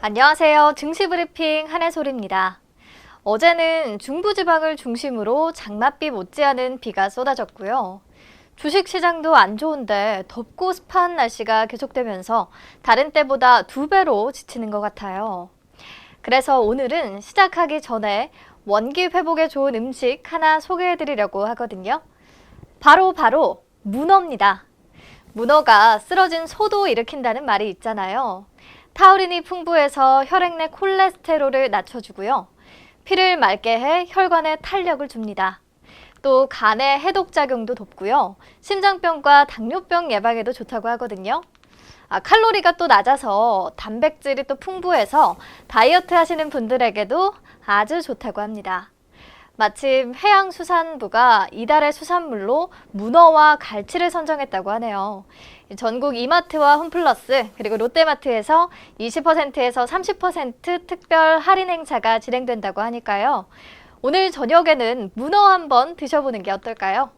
안녕하세요. 증시브리핑 한혜솔입니다. 어제는 중부지방을 중심으로 장맛비 못지않은 비가 쏟아졌고요. 주식시장도 안 좋은데 덥고 습한 날씨가 계속되면서 다른 때보다 2배로 지치는 것 같아요. 그래서 오늘은 시작하기 전에 원기 회복에 좋은 음식 하나 소개해드리려고 하거든요. 바로 문어입니다. 문어가 쓰러진 소도 일으킨다는 말이 있잖아요. 타우린이 풍부해서 혈액 내 콜레스테롤을 낮춰주고요. 피를 맑게 해 혈관에 탄력을 줍니다. 또 간의 해독 작용도 돕고요. 심장병과 당뇨병 예방에도 좋다고 하거든요. 칼로리가 또 낮아서 단백질이 또 풍부해서 다이어트 하시는 분들에게도 아주 좋다고 합니다. 마침 해양수산부가 이달의 수산물로 문어와 갈치를 선정했다고 하네요. 전국 이마트와 홈플러스 그리고 롯데마트에서 20%에서 30% 특별 할인 행사가 진행된다고 하니까요. 오늘 저녁에는 문어 한번 드셔보는 게 어떨까요?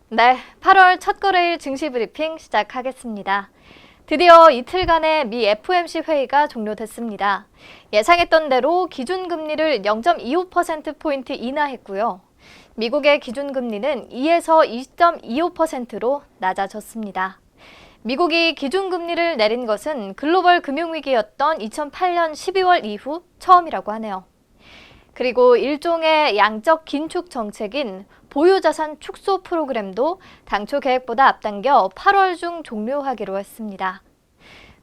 네, 8월 첫 거래일 증시 브리핑 시작하겠습니다. 드디어 이틀간의 미 FOMC 회의가 종료됐습니다. 예상했던 대로 기준금리를 0.25%포인트 인하했고요. 미국의 기준금리는 2에서 2.25%로 낮아졌습니다. 미국이 기준금리를 내린 것은 글로벌 금융위기였던 2008년 12월 이후 처음이라고 하네요. 그리고 일종의 양적 긴축 정책인 보유자산 축소 프로그램도 당초 계획보다 앞당겨 8월 중 종료하기로 했습니다.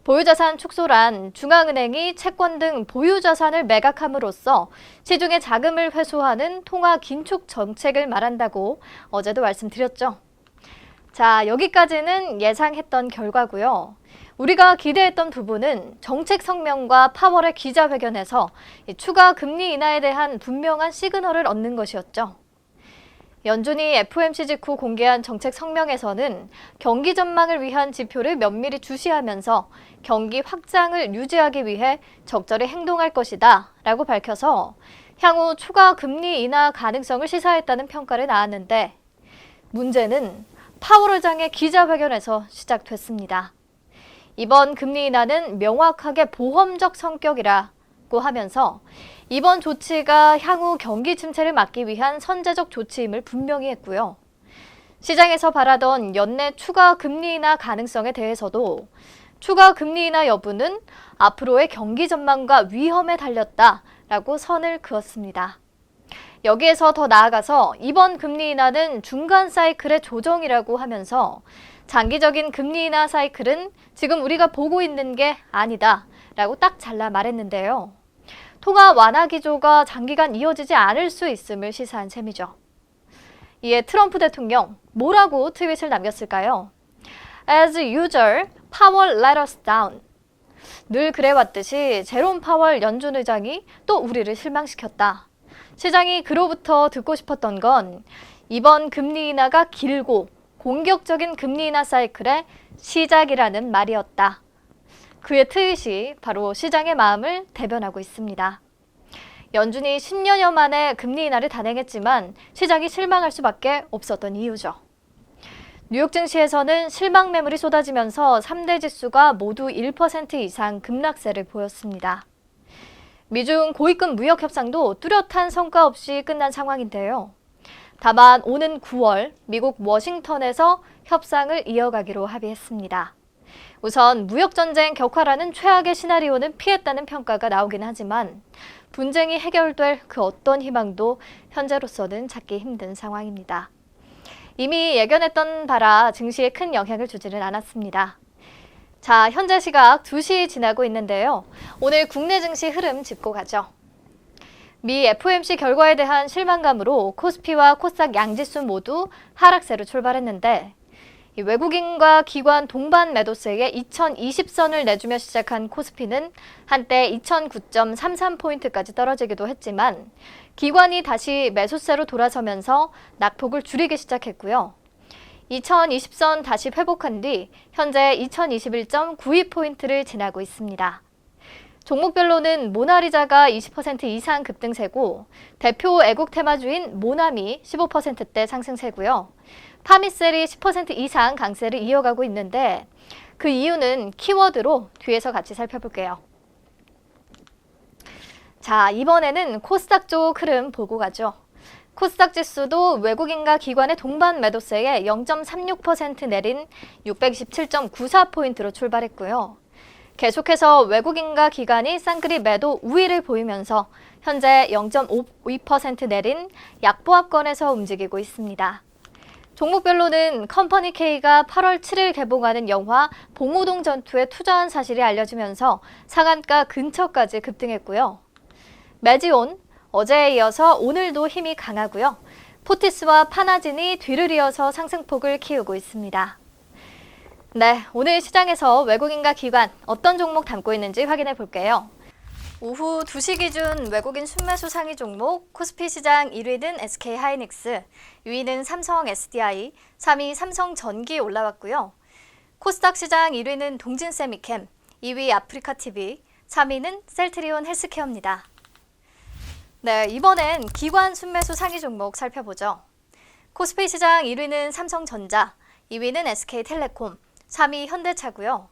보유자산 축소란 중앙은행이 채권 등 보유자산을 매각함으로써 시중의 자금을 회수하는 통화 긴축 정책을 말한다고 어제도 말씀드렸죠. 자, 여기까지는 예상했던 결과고요. 우리가 기대했던 부분은 정책 성명과 8월의 기자회견에서 추가 금리 인하에 대한 분명한 시그널을 얻는 것이었죠. 연준이 FOMC 직후 공개한 정책 성명에서는 경기 전망을 위한 지표를 면밀히 주시하면서 경기 확장을 유지하기 위해 적절히 행동할 것이다 라고 밝혀서 향후 추가 금리 인하 가능성을 시사했다는 평가를 낳았는데 문제는 파월 의장의 기자회견에서 시작됐습니다. 이번 금리 인하는 명확하게 보험적 성격이라고 하면서 이번 조치가 향후 경기 침체를 막기 위한 선제적 조치임을 분명히 했고요. 시장에서 바라던 연내 추가 금리 인하 가능성에 대해서도 추가 금리 인하 여부는 앞으로의 경기 전망과 위험에 달렸다라고 선을 그었습니다. 여기에서 더 나아가서 이번 금리 인하는 중간 사이클의 조정이라고 하면서 장기적인 금리 인하 사이클은 지금 우리가 보고 있는 게 아니다 라고 딱 잘라 말했는데요. 통화 완화 기조가 장기간 이어지지 않을 수 있음을 시사한 셈이죠. 이에 트럼프 대통령 뭐라고 트윗을 남겼을까요? As usual, Powell let us down. 늘 그래왔듯이 제롬 파월 연준 의장이 또 우리를 실망시켰다. 시장이 그로부터 듣고 싶었던 건 이번 금리 인하가 길고 공격적인 금리 인하 사이클의 시작이라는 말이었다. 그의 트윗이 바로 시장의 마음을 대변하고 있습니다. 연준이 10년여 만에 금리 인하를 단행했지만 시장이 실망할 수밖에 없었던 이유죠. 뉴욕 증시에서는 실망 매물이 쏟아지면서 3대 지수가 모두 1% 이상 급락세를 보였습니다. 미중 고위급 무역 협상도 뚜렷한 성과 없이 끝난 상황인데요. 다만 오는 9월 미국 워싱턴에서 협상을 이어가기로 합의했습니다. 우선 무역전쟁 격화라는 최악의 시나리오는 피했다는 평가가 나오긴 하지만 분쟁이 해결될 그 어떤 희망도 현재로서는 찾기 힘든 상황입니다. 이미 예견했던 바라 증시에 큰 영향을 주지는 않았습니다. 자, 현재 시각 2시 지나고 있는데요. 오늘 국내 증시 흐름 짚고 가죠. 미 FOMC 결과에 대한 실망감으로 코스피와 코스닥 양지수 모두 하락세로 출발했는데 외국인과 기관 동반 매도세에 2020선을 내주며 시작한 코스피는 한때 2009.33포인트까지 떨어지기도 했지만 기관이 다시 매수세로 돌아서면서 낙폭을 줄이기 시작했고요. 2020선 다시 회복한 뒤 현재 2021.92포인트를 지나고 있습니다. 종목별로는 모나리자가 20% 이상 급등세고 대표 애국 테마주인 모나미 15%대 상승세고요. 파미셀이 10% 이상 강세를 이어가고 있는데 그 이유는 키워드로 뒤에서 같이 살펴볼게요. 자, 이번에는 코스닥 쪽 흐름 보고 가죠. 코스닥 지수도 외국인과 기관의 동반 매도세에 0.36% 내린 627.94포인트로 출발했고요. 계속해서 외국인과 기관이 쌍그리 매도 우위를 보이면서 현재 0.52% 내린 약보합권에서 움직이고 있습니다. 종목별로는 컴퍼니 K가 8월 7일 개봉하는 영화 봉오동 전투에 투자한 사실이 알려지면서 상한가 근처까지 급등했고요. 매지온, 어제에 이어서 오늘도 힘이 강하고요. 포티스와 파나진이 뒤를 이어서 상승폭을 키우고 있습니다. 네, 오늘 시장에서 외국인과 기관 어떤 종목 담고 있는지 확인해 볼게요. 오후 2시 기준 외국인 순매수 상위 종목 코스피 시장 1위는 SK하이닉스, 2위는 삼성 SDI, 3위 삼성전기 올라왔고요. 코스닥 시장 1위는 동진세미캠, 2위 아프리카TV, 3위는 셀트리온 헬스케어입니다. 네, 이번엔 기관 순매수 상위 종목 살펴보죠. 코스피 시장 1위는 삼성전자, 2위는 SK텔레콤, 3위 현대차고요.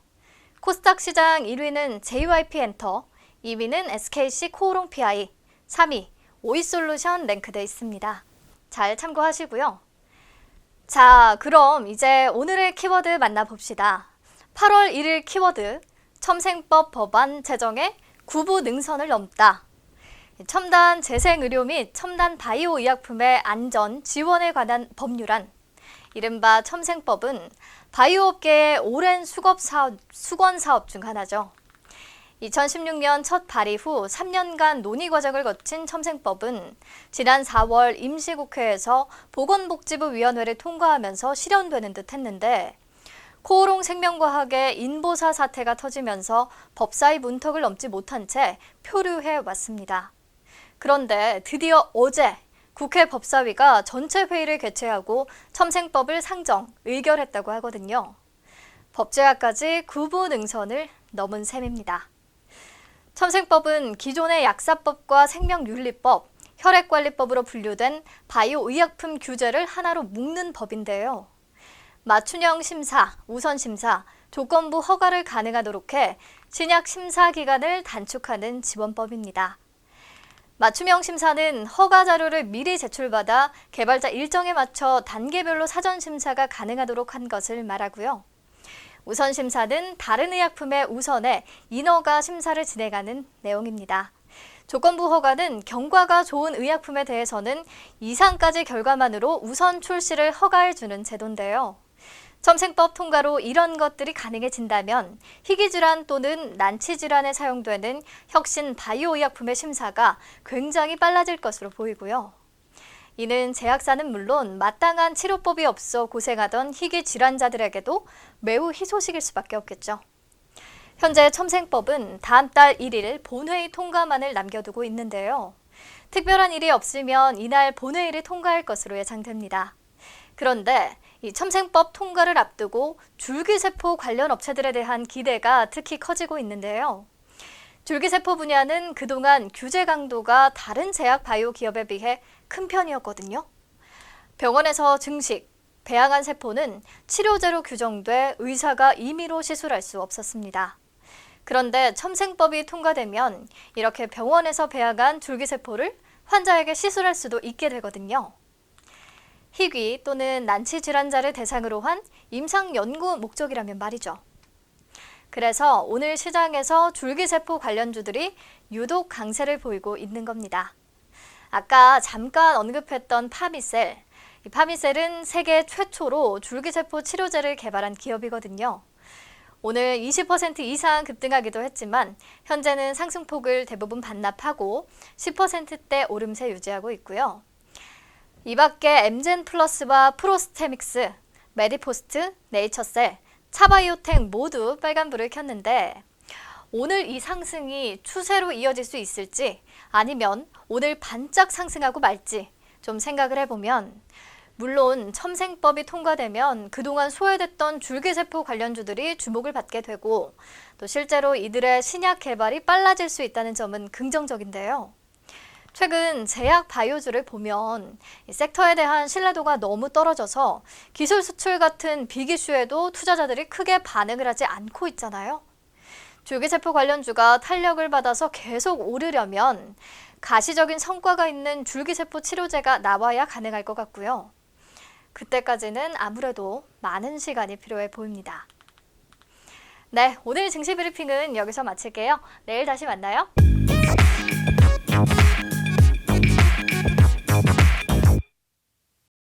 코스닥 시장 1위는 JYP엔터, 2위는 SKC 코오롱 PI, 3위 오이솔루션 랭크되어 있습니다. 잘 참고하시고요. 자, 그럼 이제 오늘의 키워드 만나봅시다. 8월 1일 키워드, 첨생법 법안 제정에 구부 능선을 넘다. 첨단 재생의료 및 첨단 바이오 의약품의 안전 지원에 관한 법률안, 이른바 첨생법은 바이오업계의 오랜 수건 사업 중 하나죠. 2016년 첫 발의 후 3년간 논의 과정을 거친 첨생법은 지난 4월 임시국회에서 보건복지부위원회를 통과하면서 실현되는 듯 했는데 코오롱 생명과학의 인보사 사태가 터지면서 법사위 문턱을 넘지 못한 채 표류해 왔습니다. 그런데 드디어 어제 국회 법사위가 전체 회의를 개최하고 첨생법을 상정, 의결했다고 하거든요. 법제화까지 구부 능선을 넘은 셈입니다. 첨생법은 기존의 약사법과 생명윤리법, 혈액관리법으로 분류된 바이오의약품 규제를 하나로 묶는 법인데요. 맞춤형 심사, 우선 심사, 조건부 허가를 가능하도록 해 신약 심사 기간을 단축하는 지원법입니다. 맞춤형 심사는 허가 자료를 미리 제출받아 개발자 일정에 맞춰 단계별로 사전 심사가 가능하도록 한 것을 말하고요. 우선 심사는 다른 의약품에 우선해 인허가 심사를 진행하는 내용입니다. 조건부 허가는 경과가 좋은 의약품에 대해서는 이상까지 결과만으로 우선 출시를 허가해주는 제도인데요. 첨생법 통과로 이런 것들이 가능해진다면 희귀질환 또는 난치질환에 사용되는 혁신 바이오의약품의 심사가 굉장히 빨라질 것으로 보이고요. 이는 제약사는 물론 마땅한 치료법이 없어 고생하던 희귀질환자들에게도 매우 희소식일 수밖에 없겠죠. 현재 첨생법은 다음 달 1일 본회의 통과만을 남겨두고 있는데요. 특별한 일이 없으면 이날 본회의를 통과할 것으로 예상됩니다. 그런데 이 첨생법 통과를 앞두고 줄기세포 관련 업체들에 대한 기대가 특히 커지고 있는데요. 줄기세포 분야는 그동안 규제 강도가 다른 제약 바이오 기업에 비해 큰 편이었거든요. 병원에서 증식, 배양한 세포는 치료제로 규정돼 의사가 임의로 시술할 수 없었습니다. 그런데 첨생법이 통과되면 이렇게 병원에서 배양한 줄기세포를 환자에게 시술할 수도 있게 되거든요. 희귀 또는 난치 질환자를 대상으로 한 임상 연구 목적이라면 말이죠. 그래서 오늘 시장에서 줄기세포 관련주들이 유독 강세를 보이고 있는 겁니다. 아까 잠깐 언급했던 파미셀, 이 파미셀은 세계 최초로 줄기세포 치료제를 개발한 기업이거든요. 오늘 20% 이상 급등하기도 했지만 현재는 상승폭을 대부분 반납하고 10%대 오름세 유지하고 있고요. 이 밖에 엠젠 플러스와 프로스테믹스, 메디포스트, 네이처셀, 차바이오텍 모두 빨간불을 켰는데 오늘 이 상승이 추세로 이어질 수 있을지 아니면 오늘 반짝 상승하고 말지 좀 생각을 해보면 물론 첨생법이 통과되면 그동안 소외됐던 줄기세포 관련주들이 주목을 받게 되고 또 실제로 이들의 신약 개발이 빨라질 수 있다는 점은 긍정적인데요. 최근 제약 바이오주를 보면 이 섹터에 대한 신뢰도가 너무 떨어져서 기술 수출 같은 빅 이슈에도 투자자들이 크게 반응을 하지 않고 있잖아요. 줄기세포 관련주가 탄력을 받아서 계속 오르려면 가시적인 성과가 있는 줄기세포 치료제가 나와야 가능할 것 같고요. 그때까지는 아무래도 많은 시간이 필요해 보입니다. 네, 오늘 증시 브리핑은 여기서 마칠게요. 내일 다시 만나요.